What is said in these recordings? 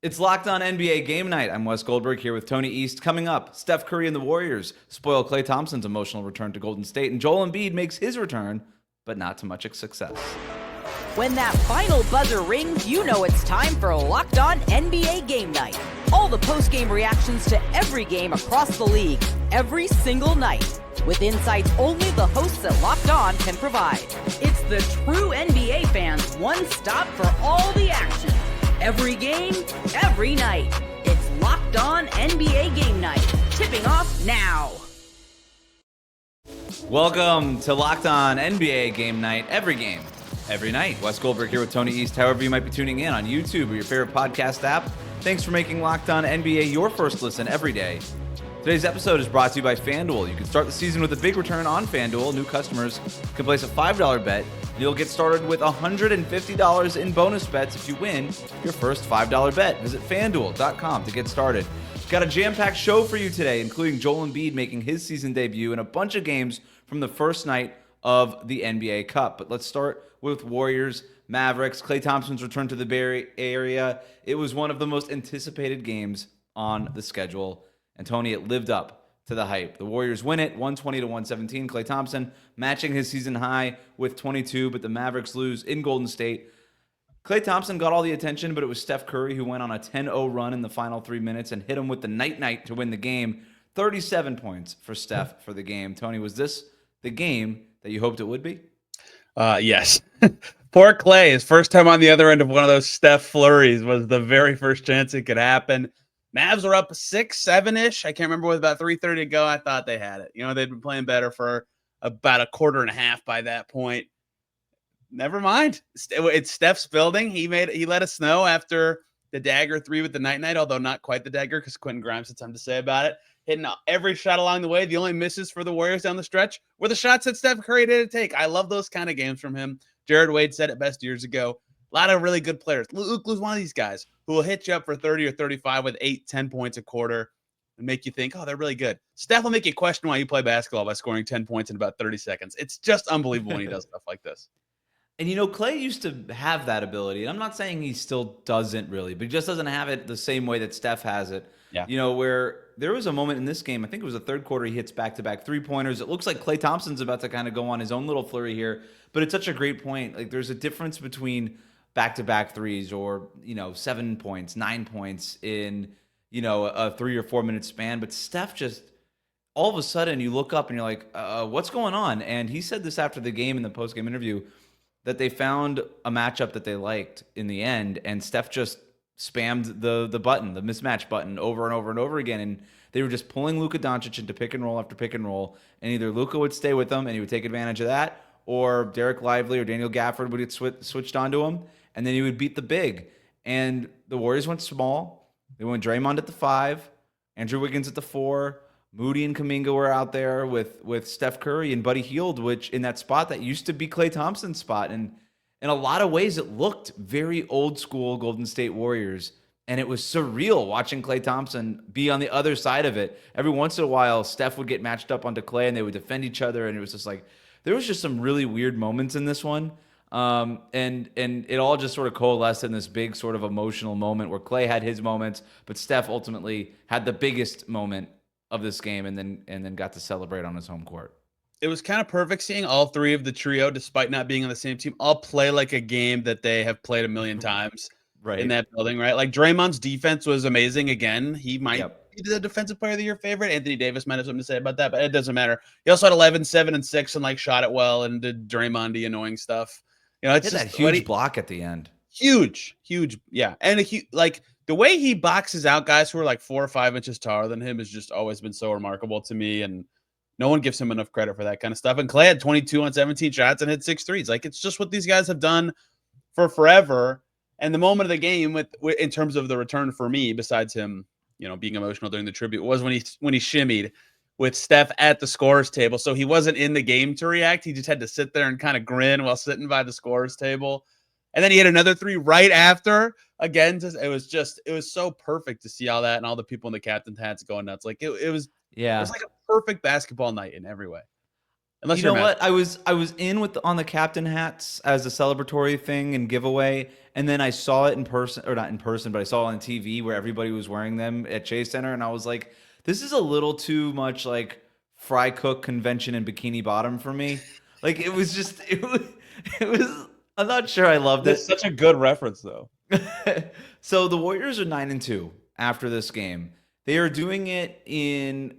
It's Locked On NBA Game Night. I'm Wes Goldberg here with Tony East. Coming up, Steph Curry and the Warriors spoil Klay Thompson's emotional return to Golden State, and Joel Embiid makes his return, but not to much success. When that final buzzer rings, you know it's time for Locked On NBA Game Night. All the post-game reactions to every game across the league, every single night, with insights only the hosts at Locked On can provide. It's the true NBA fans' one stop for all the action. Every game, every night. It's Locked On NBA Game Night. Tipping off now. Welcome to Locked On NBA Game Night. Every game, every night. Wes Goldberg here with Tony East. However you might be tuning in on YouTube or your favorite podcast app, thanks for making Locked On NBA your first listen every day. Today's episode is brought to you by FanDuel. You can start the season with a big return on FanDuel. New customers can place a $5 bet, and you'll get started with $150 in bonus bets if you win your first $5 bet. Visit FanDuel.com to get started. Got a jam-packed show for you today, including Joel Embiid making his season debut and a bunch of games from the first night of the NBA Cup. But let's start with Warriors, Mavericks, Klay Thompson's return to the Bay Area. It was one of the most anticipated games on the schedule. And Tony, it lived up to the hype. The Warriors win it, 120-117. Klay Thompson matching his season high with 22, but the Mavericks lose in Golden State. Klay Thompson got all the attention, but it was Steph Curry who went on a 10-0 run in the final 3 minutes and hit him with the night-night to win the game. 37 points for Steph for the game. Tony, was this the game that you hoped it would be? Yes. Poor Klay, his first time on the other end of one of those Steph flurries was the very first chance it could happen. Mavs were up 6-7-ish. I can't remember with about 3:30 to go. I thought they had it. You know, they'd been playing better for about a quarter and a half by that point. Never mind. It's Steph's building. He let us know after the dagger 3 with the night-night, although not quite the dagger because Quentin Grimes had something to say about it. Hitting every shot along the way. The only misses for the Warriors down the stretch were the shots that Steph Curry didn't take. I love those kind of games from him. Jared Wade said it best years ago. A lot of really good players. Luke was one of these guys who will hit you up for 30 or 35 with 8-10 points a quarter and make you think, oh, they're really good. Steph will make you question why you play basketball by scoring 10 points in about 30 seconds. It's just unbelievable when he does stuff like this. And, you know, Klay used to have that ability. And I'm not saying he still doesn't really, but he just doesn't have it the same way that Steph has it. Yeah. You know, where there was a moment in this game, I think it was the third quarter, he hits back-to-back three-pointers. It looks like Klay Thompson's about to kind of go on his own little flurry here. But it's such a great point. Like, there's a difference between back-to-back threes or, 7 points, 9 points in, a 3 or 4 minute span. But Steph just, all of a sudden, you look up and you're like, what's going on? And he said this after the game in the post-game interview, that they found a matchup that they liked in the end, and Steph just spammed the button, the mismatch button, over and over and over again, and they were just pulling Luka Donic into pick and roll after pick and roll, and either Luka would stay with them and he would take advantage of that, or Derek Lively or Daniel Gafford would get switched onto him, and then he would beat the big. And the Warriors went small. They went Draymond at the 5, Andrew Wiggins at the 4, Moody and Kuminga were out there with Steph Curry and Buddy Hield, which in that spot that used to be Klay Thompson's spot. And in a lot of ways, it looked very old school Golden State Warriors. And it was surreal watching Klay Thompson be on the other side of it. Every once in a while, Steph would get matched up onto Klay and they would defend each other. And it was just like, there was just some really weird moments in this one. And it all just sort of coalesced in this big sort of emotional moment where Klay had his moments, but Steph ultimately had the biggest moment of this game and then got to celebrate on his home court. It was kind of perfect seeing all three of the trio, despite not being on the same team, all play like a game that they have played a million times in that building, right? Like Draymond's defense was amazing again. He might be the defensive player of the year favorite. Anthony Davis might have something to say about that, but it doesn't matter. He also had 11, 7, and 6 and like shot it well and did Draymond-y annoying stuff. You know, it's just that huge block at the end. Huge. Yeah. And like the way he boxes out guys who are like 4 or 5 inches taller than him has just always been so remarkable to me. And no one gives him enough credit for that kind of stuff. And Klay had 22 on 17 shots and hit 6 threes. Like, it's just what these guys have done for forever. And the moment of the game in terms of the return for me, besides him, being emotional during the tribute, was when he shimmied with Steph at the scorer's table. So he wasn't in the game to react. He just had to sit there and kind of grin while sitting by the scorer's table. And then he had another 3 right after. Again, it was so perfect to see all that and all the people in the captain's hats going nuts. Like it was like a perfect basketball night in every way. Unless You you're know a Mavs what? I was in with on the captain hats as a celebratory thing and giveaway, and then I saw it in person, or not in person, but I saw it on TV where everybody was wearing them at Chase Center, and I was like, this is a little too much like fry cook convention and bikini bottom for me. Like it was just it was. I'm not sure I loved That's it. such a good reference, though. So the Warriors are 9-2 after this game. They are doing it in,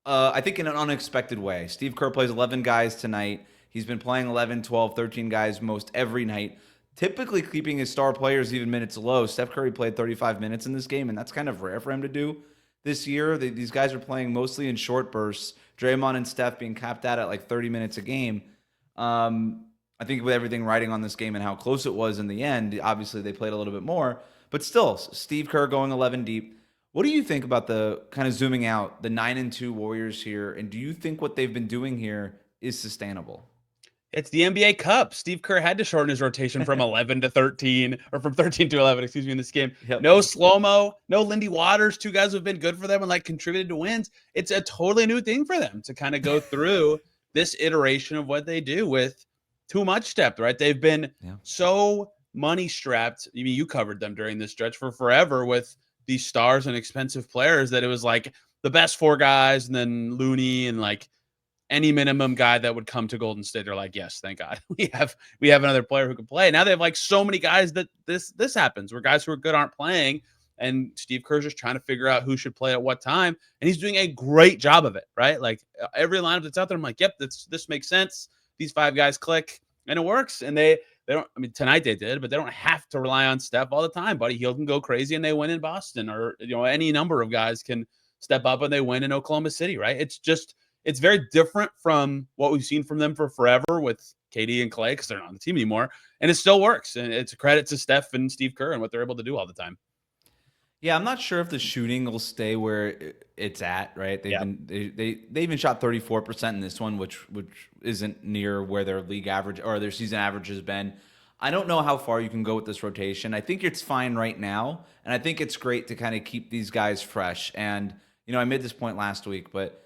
I think, in an unexpected way. Steve Kerr plays 11 guys tonight. He's been playing 11, 12, 13 guys most every night, typically keeping his star players even minutes low. Steph Curry played 35 minutes in this game, and that's kind of rare for him to do this year. These guys are playing mostly in short bursts. Draymond and Steph being capped out at like 30 minutes a game. I think with everything riding on this game and how close it was in the end, obviously they played a little bit more. But still, Steve Kerr going 11 deep. What do you think about the kind of zooming out, the 9-2 Warriors here? And do you think what they've been doing here is sustainable? It's the NBA Cup. Steve Kerr had to shorten his rotation from 11 to 13, or from 13 to 11, excuse me, in this game. Yep. No slow-mo, no Lindy Waters, two guys who have been good for them and like contributed to wins. It's a totally new thing for them to kind of go through this iteration of what they do with too much depth, right? They've been so money strapped. I mean, you covered them during this stretch for forever with these stars and expensive players that it was like the best four guys and then Looney and like any minimum guy that would come to Golden State. They're like, yes, thank God. We have another player who can play. Now they have like so many guys that this happens where guys who are good aren't playing. And Steve Kerr's just trying to figure out who should play at what time. And he's doing a great job of it, right? Like every lineup that's out there, I'm like, yep, this makes sense. These five guys click and it works. And they don't, I mean, tonight they did, but they don't have to rely on Steph all the time. Buddy Hield can go crazy and they win in Boston, or, any number of guys can step up and they win in Oklahoma City, right? It's very different from what we've seen from them for forever with KD and Klay because they're not on the team anymore. And it still works. And it's a credit to Steph and Steve Kerr and what they're able to do all the time. Yeah, I'm not sure if the shooting will stay where it's at, right? They even shot 34% in this one, which isn't near where their league average or their season average has been. I don't know how far you can go with this rotation. I think it's fine right now, and I think it's great to kind of keep these guys fresh. And I made this point last week, but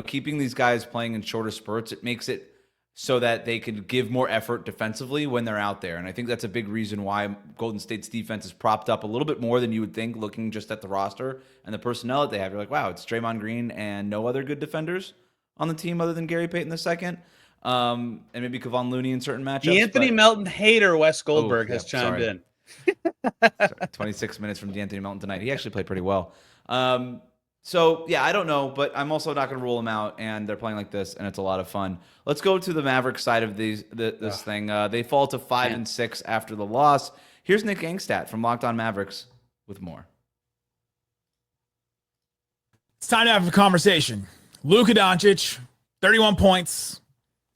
keeping these guys playing in shorter spurts, it makes it so that they could give more effort defensively when they're out there. And I think that's a big reason why Golden State's defense is propped up a little bit more than you would think looking just at the roster and the personnel that they have. You're like, wow, it's Draymond Green and no other good defenders on the team other than Gary Payton II. And maybe Kevon Looney in certain matchups. Anthony Melton hater Wes Goldberg has chimed in. 26 minutes from D'Anthony Melton tonight. He actually played pretty well. So, yeah, I don't know, but I'm also not going to rule them out, and they're playing like this, and it's a lot of fun. Let's go to the Mavericks side of this thing. They fall to 5-6 after the loss. Here's Nick Angstadt from Locked On Mavericks with more. It's time to have a conversation. Luka Donic, 31 points.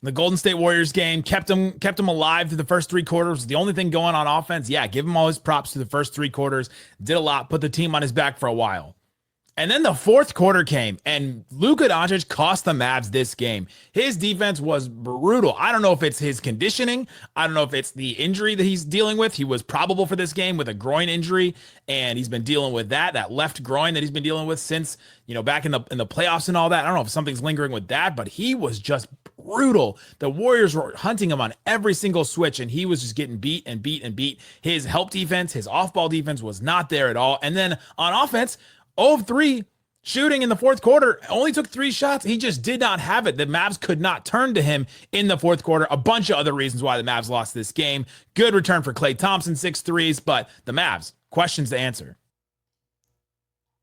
The Golden State Warriors game kept him alive through the first three quarters. The only thing going on offense, give him all his props through the first three quarters. Did a lot, put the team on his back for a while. And then the fourth quarter came, and Luka Donic cost the Mavs this game. His defense was brutal. I don't know if it's his conditioning. I don't know if it's the injury that he's dealing with. He was probable for this game with a groin injury, and he's been dealing with that left groin that he's been dealing with since, back in the playoffs and all that. I don't know if something's lingering with that, but he was just brutal. The Warriors were hunting him on every single switch, and he was just getting beat and beat and beat. His help defense, his off-ball defense was not there at all. And then on offense, 0 of 3 shooting in the fourth quarter, only took 3 shots. He just did not have it. The Mavs could not turn to him in the fourth quarter. A bunch of other reasons why the Mavs lost this game. Good return for Klay Thompson, 6 threes, but the Mavs, questions to answer.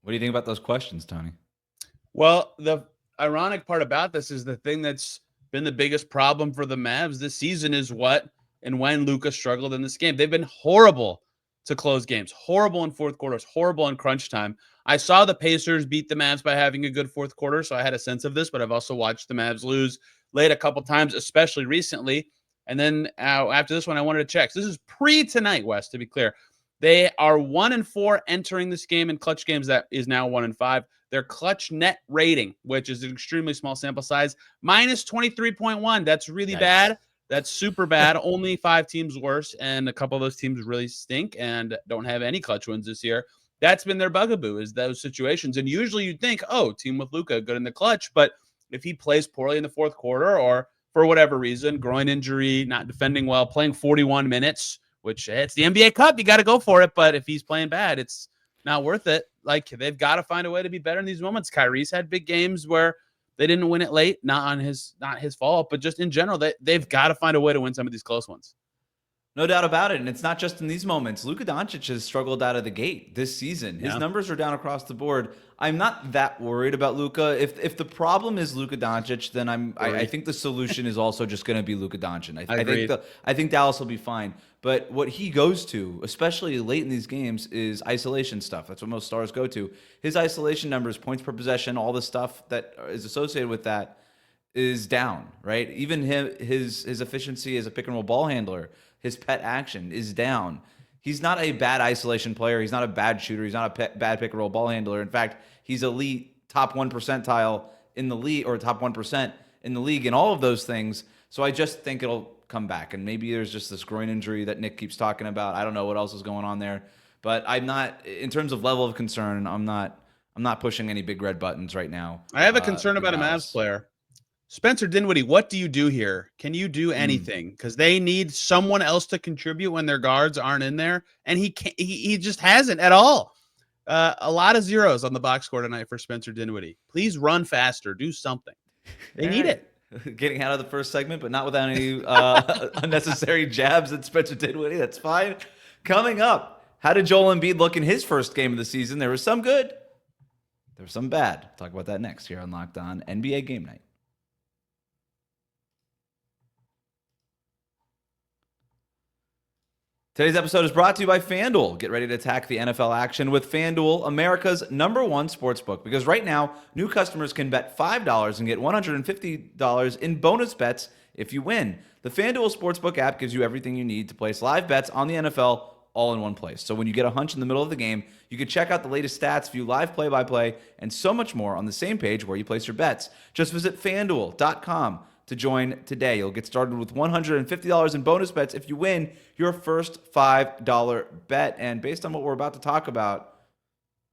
What do you think about those questions, Tony? Well, the ironic part about this is the thing that's been the biggest problem for the Mavs this season is what and when Luka struggled in this game. They've been horrible to close games, horrible in fourth quarters, horrible in crunch time. I saw the Pacers beat the Mavs by having a good fourth quarter, so I had a sense of this, but I've also watched the Mavs lose late a couple times, especially recently. And then after this one, I wanted to check. So this is pre-tonight, Wes, to be clear. They are 1-4 entering this game in clutch games. That is now 1-5. Their clutch net rating, which is an extremely small sample size, minus 23.1. That's really bad. That's super bad. Only 5 teams worse, and a couple of those teams really stink and don't have any clutch wins this year. That's been their bugaboo, is those situations. And usually you'd think, team with Luka, good in the clutch. But if he plays poorly in the fourth quarter or for whatever reason, groin injury, not defending well, playing 41 minutes, which it's the NBA Cup. You got to go for it. But if he's playing bad, it's not worth it. Like, they've got to find a way to be better in these moments. Kyrie's had big games where they didn't win it late, not his fault, but just in general, they've got to find a way to win some of these close ones. No doubt about it. And it's not just in these moments. Luka Doncic has struggled out of the gate this season. His numbers are down across the board. I'm not that worried about Luka. If the problem is Luka Doncic, then I think the solution is also just going to be Luka Doncic. I think Dallas will be fine. But what he goes to, especially late in these games, is isolation stuff. That's what most stars go to. His isolation numbers, points per possession, all the stuff that is associated with that is down, right? Even his efficiency as a pick and roll ball handler, his pet action is down. He's not a bad isolation player. He's not a bad shooter. He's not a bad pick and roll ball handler. In fact, he's elite, top 1 percentile in the league, or top 1% in the league in all of those things. So I just think it'll come back. And maybe there's just this groin injury that Nick keeps talking about. I don't know what else is going on there. But I'm not, in terms of level of concern, I'm not pushing any big red buttons right now. I have a concern about a Mavs player. Spencer Dinwiddie, what do you do here? Can you do anything? Because they need someone else to contribute when their guards aren't in there, and he just hasn't at all. A lot of zeros on the box score tonight for Spencer Dinwiddie. Please run faster. Do something. They need it. Getting out of the first segment, but not without any unnecessary jabs at Spencer Dinwiddie. That's fine. Coming up, how did Joel Embiid look in his first game of the season? There was some good. There was some bad. Talk about that next here on Locked On NBA Game Night. Today's episode is brought to you by FanDuel. Get ready to attack the NFL action with FanDuel, America's #1 sportsbook. Because right now, new customers can bet $5 and get $150 in bonus bets if you win. The FanDuel Sportsbook app gives you everything you need to place live bets on the NFL all in one place. So when you get a hunch in the middle of the game, you can check out the latest stats, view live play-by-play, and so much more on the same page where you place your bets. Just visit FanDuel.com to join today. You'll get started with $150 in bonus bets if you win your first $5 bet. And based on what we're about to talk about,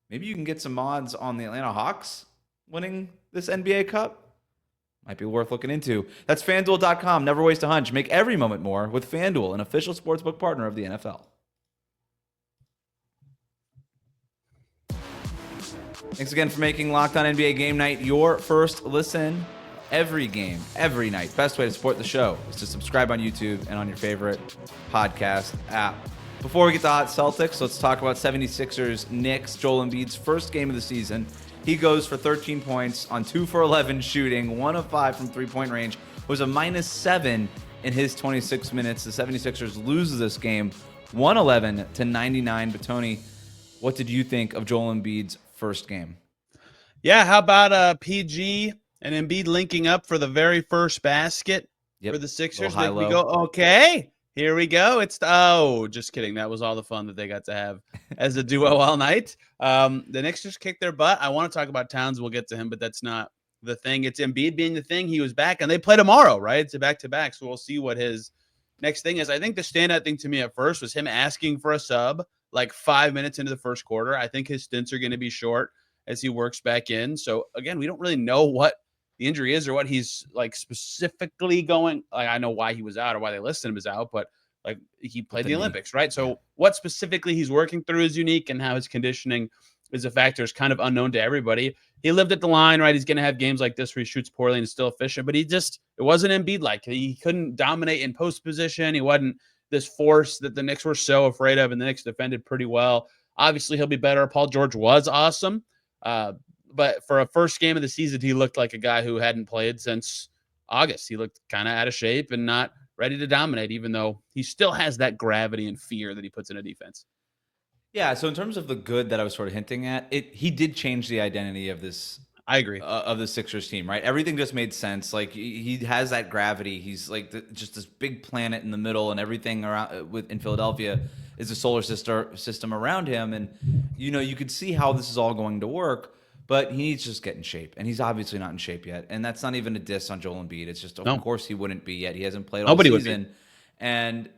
maybe you can get some odds on the Atlanta Hawks winning this NBA Cup. Might be worth looking into. That's FanDuel.com. Never waste a hunch. Make every moment more with FanDuel, an official sportsbook partner of the NFL. Thanks again for making Locked On NBA Game Night your first listen. Every game, every night. Best way to support the show is to subscribe on YouTube and on your favorite podcast app. Before we get to Hot Celtics, let's talk about 76ers Knicks. Joel Embiid's first game of the season. He goes for 13 points on 2 for 11 shooting, 1 of 5 from three-point range. Was a -7 in his 26 minutes. The 76ers lose this game 111-99. But Tony, what did you think of Joel Embiid's first game? Yeah, how about PG and Embiid linking up for the very first basket for the Sixers? High, we go, okay, here we go. Just kidding. That was all the fun that they got to have as a duo all night. The Knicks just kicked their butt. I want to talk about Towns. We'll get to him, but that's not the thing. It's Embiid being the thing. He was back, and they play tomorrow, right? It's a back-to-back, so we'll see what his next thing is. I think the standout thing to me at first was him asking for a sub like 5 minutes into the first quarter. I think his stints are going to be short as he works back in. So, again, we don't really know what the injury is or what he's like specifically going. Like, I know why he was out or why they listed him as out, but like he played the Olympics, right? So what specifically he's working through is unique, and how his conditioning is a factor is kind of unknown to everybody. He lived at the line, right? He's going to have games like this where he shoots poorly and is still efficient, but it wasn't Embiid like. He couldn't dominate in post position. He wasn't this force that the Knicks were so afraid of, and the Knicks defended pretty well. Obviously, he'll be better. Paul George was awesome. But for a first game of the season, he looked like a guy who hadn't played since August. He looked kind of out of shape and not ready to dominate, even though he still has that gravity and fear that he puts in a defense. Yeah, so in terms of the good that I was sort of hinting at, he did change the identity of this. I agree. Of the Sixers team, right? Everything just made sense. Like, he has that gravity. He's like just this big planet in the middle, and everything around in Philadelphia is a solar system around him. And, you could see how this is all going to work. But he needs to just get in shape, and he's obviously not in shape yet. And that's not even a diss on Joel Embiid. It's just, of course, he wouldn't be yet. He hasn't played all season, and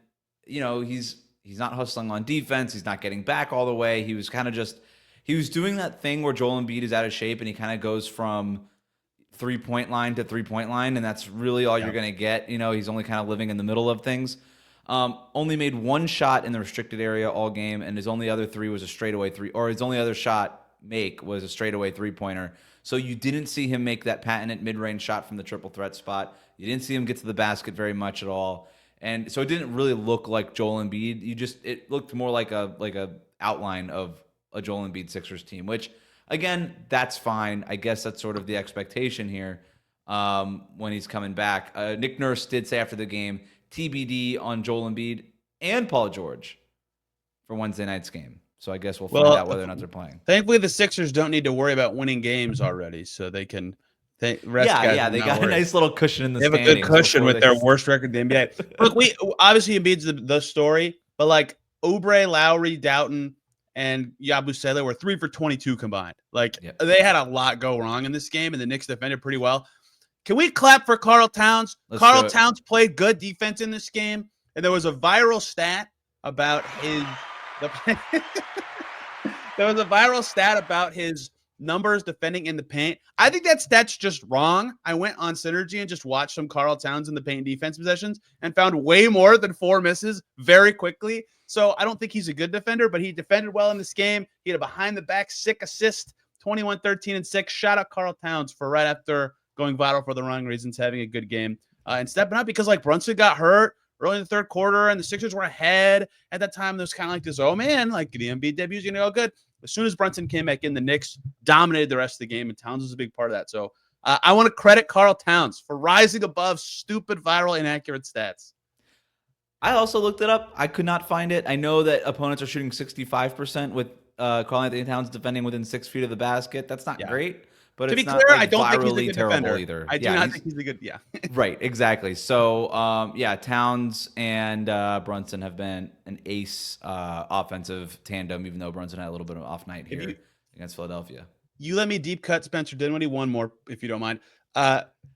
he's not hustling on defense. He's not getting back all the way. He was kind of he was doing that thing where Joel Embiid is out of shape, and he kind of goes from 3-point line to 3-point line, and that's really all you're going to get. He's only kind of living in the middle of things. Only made one shot in the restricted area all game, and his only other three was a straightaway three, or his only other shot make was a straightaway 3-pointer. So you didn't see him make that patented mid-range shot from the triple threat spot. You didn't see him get to the basket very much at all. And so it didn't really look like Joel Embiid. It looked more like a outline of a Joel Embiid Sixers team, which again, that's fine. I guess that's sort of the expectation here when he's coming back. Nick Nurse did say after the game, TBD on Joel Embiid and Paul George for Wednesday night's game. So I guess we'll find out whether or not they're playing. Thankfully, the Sixers don't need to worry about winning games already, so they can rest. Yeah, they got a nice little cushion in the standings. They have a good cushion with their worst record in the NBA. Look, obviously Embiid's the story, but like Oubre, Lowry, Doughton, and Yabusele were 3 for 22 combined. They had a lot go wrong in this game, and the Knicks defended pretty well. Can we clap for Karl Towns? Karl Towns played good defense in this game, and there was a viral stat about his numbers defending in the paint. I think that stat's just wrong. I went on Synergy and just watched some Karl Towns in the paint defense possessions and found way more than 4 misses very quickly. So I don't think he's a good defender, but he defended well in this game. He had a behind-the-back sick assist, 21, 13, and 6. Shout out Karl Towns for right after going viral for the wrong reasons, having a good game and stepping up because Brunson got hurt early in the third quarter and the Sixers were ahead at that time. There was kind of like this, oh man, the Embiid debut is going to go good. As soon as Brunson came back in, the Knicks dominated the rest of the game, and Towns was a big part of that. So I want to credit Karl Towns for rising above stupid, viral, inaccurate stats. I also looked it up. I could not find it. I know that opponents are shooting 65% with Karl-Anthony Towns defending within 6 feet of the basket. That's not great. But to it's be not clear, I don't think he's a good terrible defender either. I do not think he's a good. Right, exactly. So, Towns and Brunson have been an ace offensive tandem, even though Brunson had a little bit of an off night here against Philadelphia. You let me deep cut Spencer Dinwiddie one more, if you don't mind.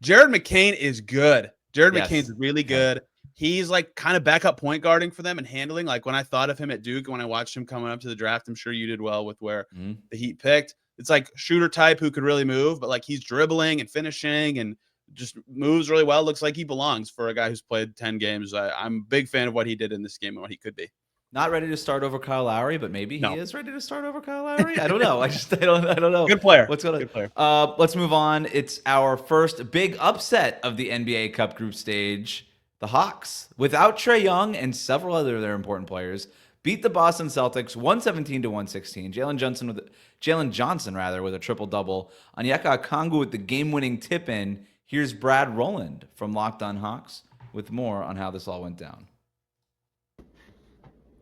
Jared McCain is good. McCain's really good. He's kind of backup point guarding for them and handling. When I thought of him at Duke, when I watched him coming up to the draft, I'm sure you did well with where the Heat picked. It's shooter type who could really move, but he's dribbling and finishing and just moves really well. Looks like he belongs for a guy who's played 10 games. I'm a big fan of what he did in this game and what he could be. Not ready to start over Kyle Lowry, but maybe he is ready to start over Kyle Lowry. I don't know. I don't know. Good player. What's going on? Good player. Let's move on. It's our first big upset of the NBA Cup group stage. The Hawks, without Trae Young and several other of their important players, beat the Boston Celtics 117-116. Jalen Johnson with a triple-double. Onyeka Okongwu with the game-winning tip-in. Here's Brad Rowland from Locked On Hawks with more on how this all went down.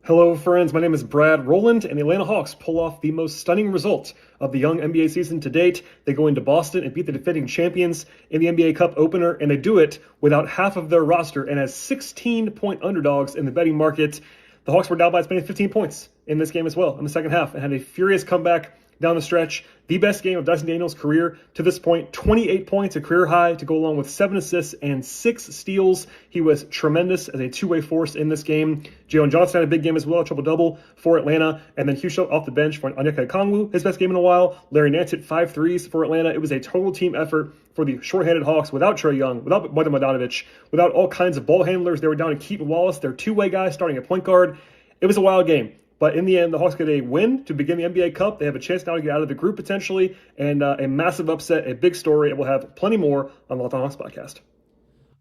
Hello, friends. My name is Brad Rowland, and the Atlanta Hawks pull off the most stunning result of the young NBA season to date. They go into Boston and beat the defending champions in the NBA Cup opener, and they do it without half of their roster and as 16-point underdogs in the betting market. The Hawks were down by as many as 15 points in this game as well in the second half and had a furious comeback down the stretch. The best game of Dyson Daniels' career to this point, 28 points, a career high, to go along with 7 assists and 6 steals. He was tremendous as a two-way force in this game. Jalen Johnson had a big game as well, a triple-double for Atlanta. And then Hugh Schultz off the bench for Onyeka Okongwu, his best game in a while. Larry Nance hit 5 threes for Atlanta. It was a total team effort for the short-handed Hawks without Trae Young, without Bogdan Bogdanovic, without all kinds of ball handlers. They were down to Keaton Wallace, their two-way guy, starting at point guard. It was a wild game. But in the end, the Hawks get a win to begin the NBA Cup. They have a chance now to get out of the group potentially, and a massive upset, a big story. And we'll have plenty more on the Locked On Hawks podcast.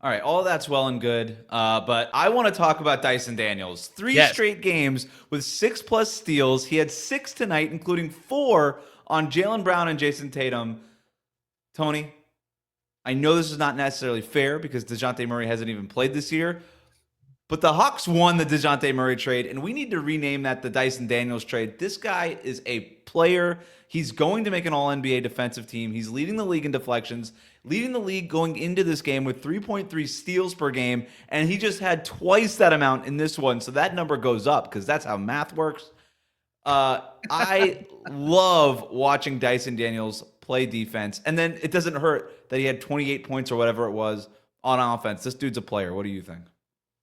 All right, all that's well and good, but I want to talk about Dyson Daniels. 3 straight games with 6+ steals. He had 6 tonight, including 4 on Jaylen Brown and Jason Tatum. Tony, I know this is not necessarily fair because DeJounte Murray hasn't even played this year, but the Hawks won the DeJounte Murray trade, and we need to rename that the Dyson Daniels trade. This guy is a player. He's going to make an all-NBA defensive team. He's leading the league in deflections, leading the league going into this game with 3.3 steals per game, and he just had twice that amount in this one, so that number goes up because that's how math works. I love watching Dyson Daniels play defense, and then it doesn't hurt that he had 28 points or whatever it was on offense. This dude's a player. What do you think?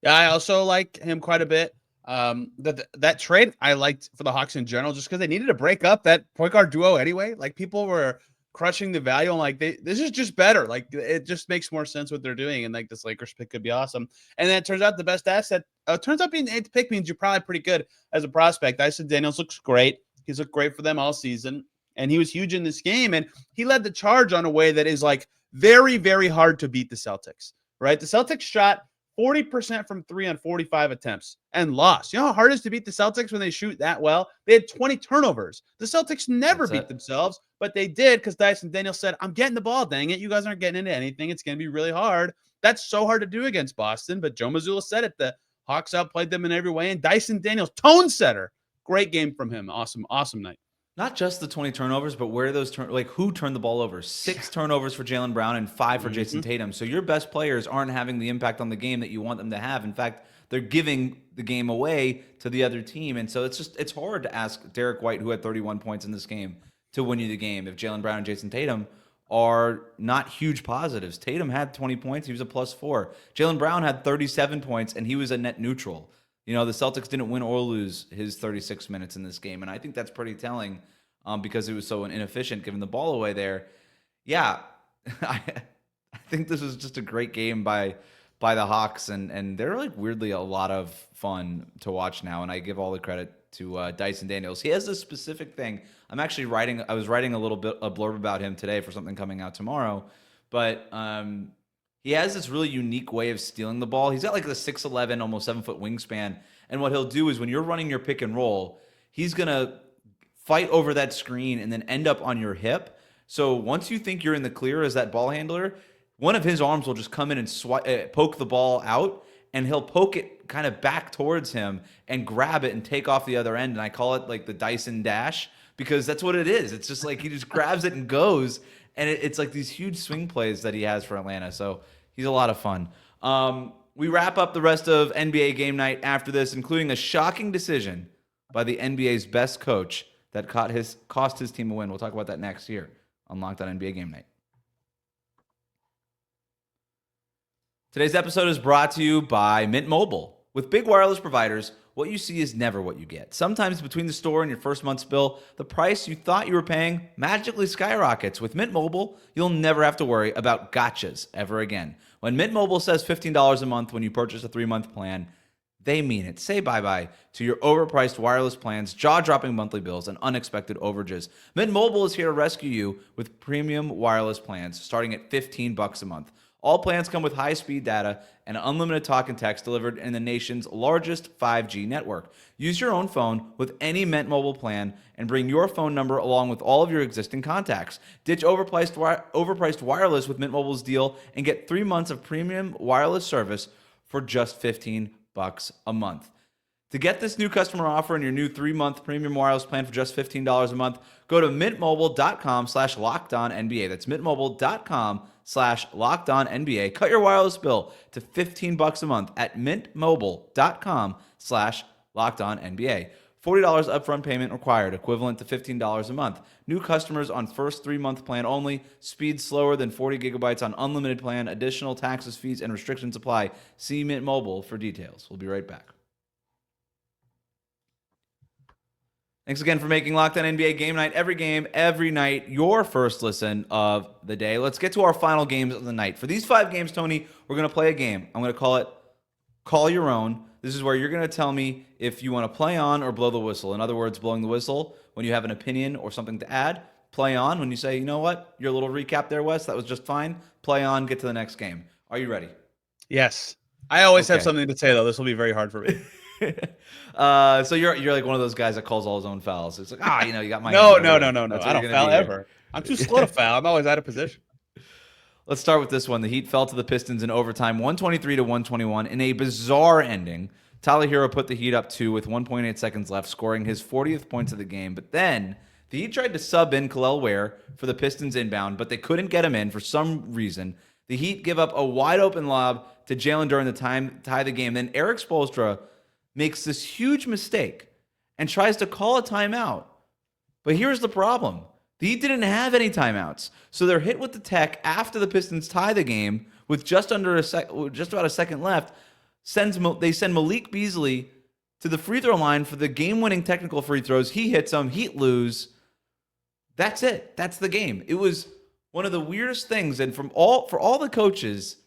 Yeah, I also like him quite a bit. That trade I liked for the Hawks in general, just because they needed to break up that point guard duo anyway. People were crushing the value. I'm like, this is just better. Like, it just makes more sense what they're doing. And like, this Lakers pick could be awesome. And then it turns out the best asset turns out being the 8th pick means you're probably pretty good as a prospect. Dyson Daniels looks great. He's looked great for them all season. And he was huge in this game. And he led the charge on a way that is like very, very hard to beat the Celtics, right? The Celtics shot 40% from 3 on 45 attempts and lost. You know how hard it is to beat the Celtics when they shoot that well? They had 20 turnovers. The Celtics never beat themselves, but they did because Dyson Daniels said, I'm getting the ball, dang it. You guys aren't getting into anything. It's going to be really hard. That's so hard to do against Boston, but Joe Mazzulla said it. The Hawks outplayed them in every way, and Dyson Daniels, tone setter. Great game from him. Awesome, awesome night. Not just the 20 turnovers, but where those who turned the ball over? 6 turnovers for Jaylen Brown and 5 for Jason Tatum. So your best players aren't having the impact on the game that you want them to have. In fact, they're giving the game away to the other team. And so it's hard to ask Derek White, who had 31 points in this game, to win you the game if Jaylen Brown and Jason Tatum are not huge positives. Tatum had 20 points. He was a +4. Jaylen Brown had 37 points, and he was a net neutral. You know, the Celtics didn't win or lose his 36 minutes in this game, and I think that's pretty telling because it was so inefficient giving the ball away there. Yeah, I think this was just a great game by the Hawks, and they're like weirdly a lot of fun to watch now, and I give all the credit to Dyson Daniels. He has this specific thing. I was writing a blurb about him today for something coming out tomorrow, but he has this really unique way of stealing the ball. He's got like the 6'11", almost 7-foot wingspan. And what he'll do is when you're running your pick and roll, he's going to fight over that screen and then end up on your hip. So once you think you're in the clear as that ball handler, one of his arms will just come in and poke the ball out, and he'll poke it kind of back towards him and grab it and take off the other end. And I call it like the Dyson Dash because that's what it is. It's just like he just grabs it and goes. And it's like these huge swing plays that he has for Atlanta. So he's a lot of fun. We wrap up the rest of NBA game night after this, including a shocking decision by the NBA's best coach that cost his team a win. We'll talk about that next year on Locked On NBA Game Night. Today's episode is brought to you by Mint Mobile. With big wireless providers, what you see is never what you get. Sometimes between the store and your first month's bill, the price you thought you were paying magically skyrockets. With Mint Mobile, you'll never have to worry about gotchas ever again. When Mint Mobile says $15 a month when you purchase a 3-month plan, they mean it. Say bye-bye to your overpriced wireless plans, jaw-dropping monthly bills, and unexpected overages. Mint Mobile is here to rescue you with premium wireless plans starting at $15 a month. All plans come with high-speed data and unlimited talk and text delivered in the nation's largest 5G network. Use your own phone with any Mint Mobile plan and bring your phone number along with all of your existing contacts. Ditch overpriced wireless with Mint Mobile's deal and get 3 months of premium wireless service for just $15 a month. To get this new customer offer and your new 3-month premium wireless plan for just $15 a month, go to mintmobile.com/lockedonnba. That's mintmobile.com/lockedonnba. Cut your wireless bill to $15 a month at mintmobile.com/lockedonnba. $40 upfront payment required, equivalent to $15 a month. New customers on first 3-month plan only. Speed slower than 40 gigabytes on unlimited plan. Additional taxes, fees, and restrictions apply. See Mint Mobile for details. We'll be right back. Thanks again for making Locked On NBA Game Night every game, every night, your first listen of the day. Let's get to our final games of the night. For these 5 games, Tony, we're going to play a game. I'm going to call it Call Your Own. This is where you're going to tell me if you want to play on or blow the whistle. In other words, blowing the whistle when you have an opinion or something to add. Play on when you say, you know what, your little recap there, Wes, that was just fine. Play on, get to the next game. Are you ready? Yes. I always have something to say, though. This will be very hard for me. So you're like one of those guys that calls all his own fouls. It's like, you got my No. I don't foul ever. I'm too slow to foul. I'm always out of position. Let's start with this one. The Heat fell to the Pistons in overtime, 123-121. In a bizarre ending, Tyler Hero put the Heat up 2 with 1.8 seconds left, scoring his 40th points of the game. But then the Heat tried to sub in Kel'el Ware for the Pistons inbound, but they couldn't get him in for some reason. The Heat give up a wide open lob to Jalen during the time tie the game. Then Eric Spoelstra makes this huge mistake and tries to call a timeout. But here's the problem. The Heat didn't have any timeouts. So they're hit with the tech after the Pistons tie the game with just about a second left. They send Malik Beasley to the free throw line for the game-winning technical free throws. He hits them. Heat lose. That's it. That's the game. It was one of the weirdest things. And for all the coaches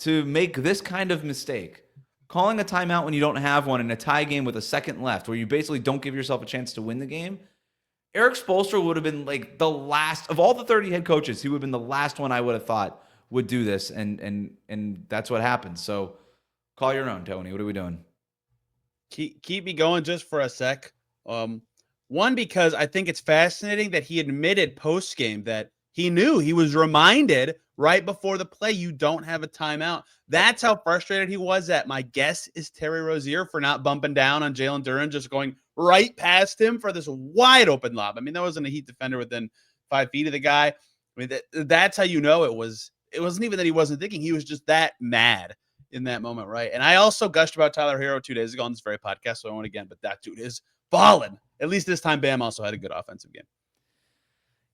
to make this kind of mistake, calling a timeout when you don't have one in a tie game with a second left, where you basically don't give yourself a chance to win the game. Eric Spoelstra would have been like the last of all the 30 head coaches. He would have been the last one I would have thought would do this, and that's what happened. So call your own, Tony. What are we doing? Keep me going just for a sec. One, because I think it's fascinating that he admitted post-game that he knew, he was reminded right before the play, you don't have a timeout. That's how frustrated he was at. My guess is Terry Rozier for not bumping down on Jalen Duren, just going right past him for this wide open lob. I mean, that wasn't a Heat defender within 5 feet of the guy. I mean, that's how you know it wasn't even that he wasn't thinking. He was just that mad in that moment, right? And I also gushed about Tyler Hero 2 days ago on this very podcast, so I won't again, but that dude is balling. At least this time, Bam also had a good offensive game.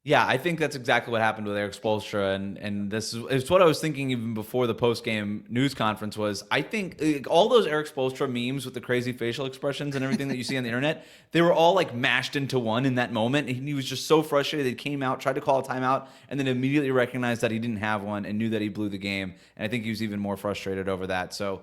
Yeah, I think that's exactly what happened with Eric Spoelstra, and this is it's what I was thinking even before the post-game news conference was. I think all those Eric Spoelstra memes with the crazy facial expressions and everything that you see on the internet, they were all like mashed into one in that moment. And he was just so frustrated. He came out, tried to call a timeout, and then immediately recognized that he didn't have one and knew that he blew the game. And I think he was even more frustrated over that. So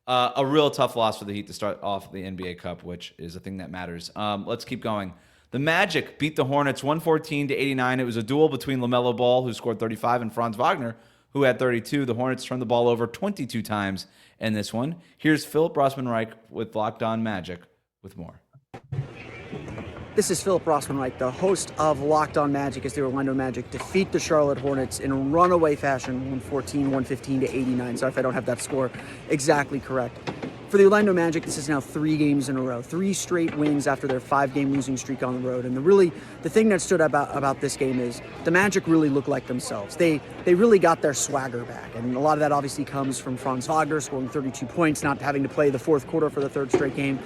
a real tough loss for the Heat to start off the NBA Cup, which is a thing that matters. Let's keep going. The Magic beat the Hornets 114-89. It was a duel between LaMelo Ball, who scored 35, and Franz Wagner, who had 32. The Hornets turned the ball over 22 times in this one. Here's Philip Rossman-Reich with Locked On Magic with more. This is Philip Rossman-Reich, the host of Locked On Magic, as the Orlando Magic defeat the Charlotte Hornets in runaway fashion, 114-115-89. Sorry if I don't have that score exactly correct. For the Orlando Magic, this is now 3 games in a row, 3 straight wins after their 5-game losing streak on the road. And the thing that stood about this game is the Magic really look like themselves. They really got their swagger back. And a lot of that obviously comes from Franz Wagner scoring 32 points, not having to play the fourth quarter for the 3rd straight game.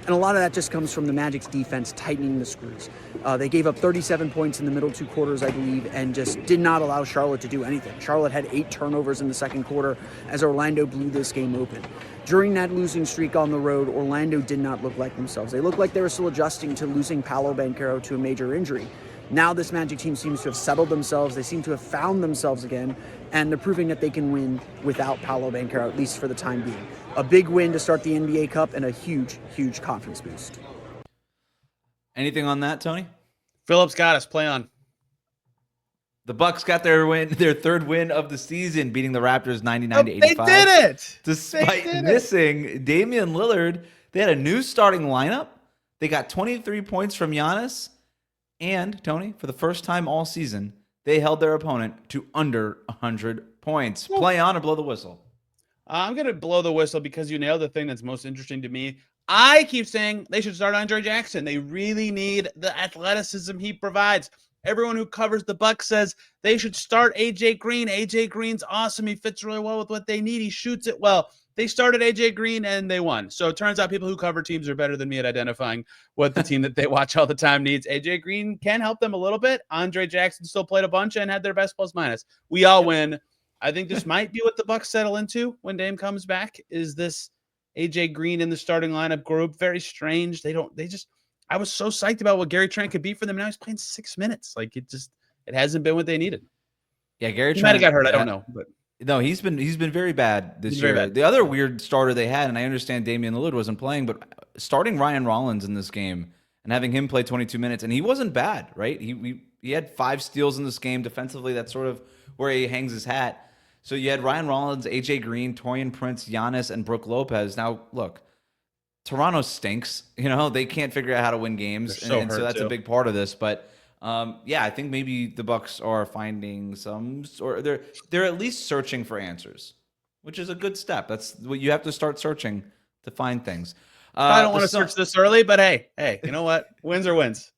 And a lot of that just comes from the Magic's defense tightening the screws. They gave up 37 points in the middle 2 quarters, I believe, and just did not allow Charlotte to do anything. Charlotte had 8 turnovers in the 2nd quarter as Orlando blew this game open. During that losing streak on the road, Orlando did not look like themselves. They looked like they were still adjusting to losing Paolo Banchero to a major injury. Now this Magic team seems to have settled themselves. They seem to have found themselves again, and they're proving that they can win without Paolo Banchero, at least for the time being. A big win to start the NBA Cup and a huge, huge confidence boost. Anything on that, Tony? Phillips got us. Play on. The Bucks got their 3rd win of the season, beating the Raptors 99-85. They did it! Despite missing Damian Lillard, they had a new starting lineup. They got 23 points from Giannis. And, Tony, for the first time all season, they held their opponent to under 100 points. Play on or blow the whistle? I'm going to blow the whistle because you nailed the thing that's most interesting to me. I keep saying they should start Andre Jackson. They really need the athleticism he provides. Everyone who covers the Bucks says they should start AJ Green. AJ Green's awesome. He fits really well with what they need. He shoots it well. They started AJ Green and they won. So it turns out people who cover teams are better than me at identifying what the team that they watch all the time needs. AJ Green can help them a little bit. Andre Jackson still played a bunch and had their best plus minus. We all win. I think this might be what the Bucks settle into when Dame comes back, is this AJ Green in the starting lineup group. Very strange. I was so psyched about what Gary Trent could be for them. Now he's playing 6 minutes. Like it hasn't been what they needed. Yeah, Gary He Trent might have got hurt. I don't know, but no, he's been very bad this year. Very bad. The other weird starter they had, and I understand Damian Lillard wasn't playing, but starting Ryan Rollins in this game and having him play 22 minutes, and he wasn't bad, right? He had 5 steals in this game defensively. That's sort of where he hangs his hat. So you had Ryan Rollins, AJ Green, Taurean Prince, Giannis, and Brook Lopez. Now look, Toronto stinks. You know, they can't figure out how to win games, and so that's a big part of this. But yeah, I think maybe the Bucks are finding or they're at least searching for answers, which is a good step. That's what you have to start searching to find things. I don't want to search this early, but hey, you know what? Wins are wins.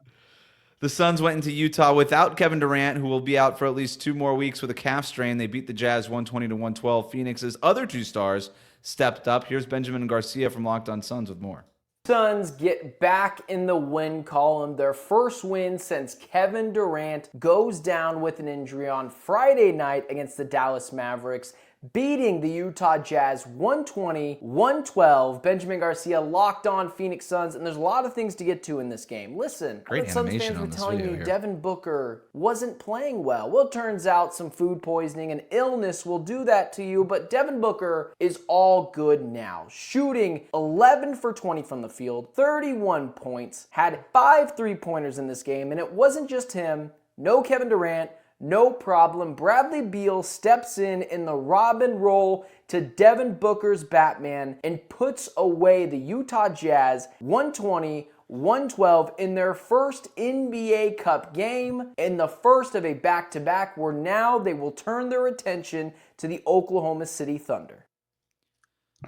The Suns went into Utah without Kevin Durant, who will be out for at least 2 more weeks with a calf strain. They beat the Jazz 120-112. Phoenix's other 2 stars stepped up. Here's Benjamin Garcia from Locked On Suns with more. Suns get back in the win column. Their first win since Kevin Durant goes down with an injury on Friday night against the Dallas Mavericks. beating the Utah Jazz 120-112. Benjamin Garcia locked on Phoenix Suns, and there's a lot of things to get to in this game. Listen, Great Suns animation fans were on this telling video you here. Devin Booker wasn't playing well. Well, it turns out some food poisoning and illness will do that to you, but Devin Booker is all good now. Shooting 11 for 20 from the field, 31 points, had 5 3-pointers in this game, and it wasn't just him. No Kevin Durant, no problem. Bradley Beal steps in the Robin role to Devin Booker's Batman and puts away the Utah Jazz 120-112 in their first NBA Cup game, in the first of a back-to-back, where now they will turn their attention to the Oklahoma City Thunder.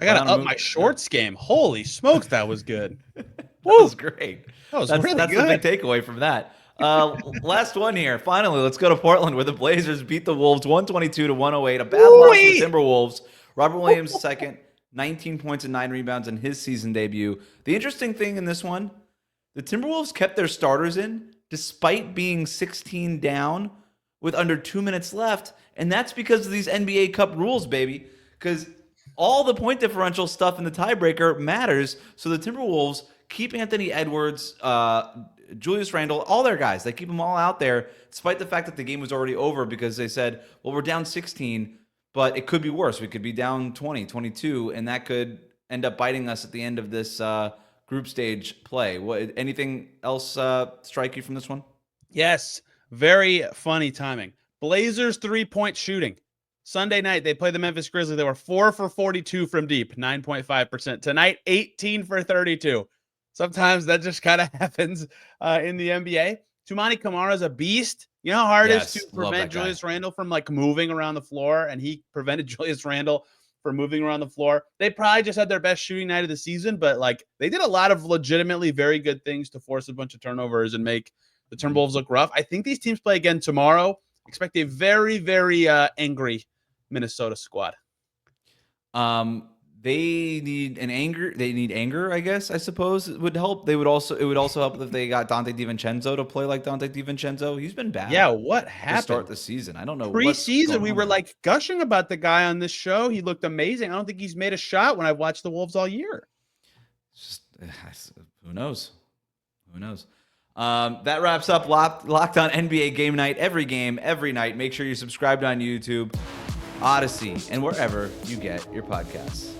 I gotta Wow, up my shorts game. Holy smokes, that was good. That was great. That's That's really the good. big takeaway from that. Last one here. Finally, let's go to Portland, where the Blazers beat the Wolves 122-108. A bad loss for the Timberwolves. Robert Williams second, 19 points and 9 rebounds in his season debut. The interesting thing in this one, the Timberwolves kept their starters in despite being 16 down with under 2 minutes left, and that's because of these NBA Cup rules, baby. Because all the point differential stuff in the tiebreaker matters. So the Timberwolves keep Anthony Edwards, Julius Randle, all their guys. They keep them all out there, despite the fact that the game was already over, because they said, well, we're down 16, but it could be worse. We could be down 20, 22, and that could end up biting us at the end of this group stage play. Anything else strike you from this one? Yes, very funny timing. Blazers 3-point shooting. Sunday night, they played the Memphis Grizzlies. They were 4 for 42 from deep, 9.5%. Tonight, 18 for 32. Sometimes that just kind of happens in the NBA. Tumani Kamara is a beast. You know how hard it is to prevent Julius Randle from moving around the floor, and he prevented Julius Randle from moving around the floor. They probably just had their best shooting night of the season, but they did a lot of legitimately very good things to force a bunch of turnovers and make the Timberwolves look rough. I think these teams play again tomorrow. Expect a very, very angry Minnesota squad. They need anger. They need anger, I guess. I suppose it would help. It would also help if they got Dante DiVincenzo to play like Dante DiVincenzo. He's been bad. Yeah, what to happened? Start the season. I don't know. Preseason, we were gushing about the guy on this show. He looked amazing. I don't think he's made a shot when I've watched the Wolves all year. Just who knows? Who knows? That wraps up Locked On NBA Game Night. Every game, every night. Make sure you're subscribed on YouTube, Odyssey, and wherever you get your podcasts.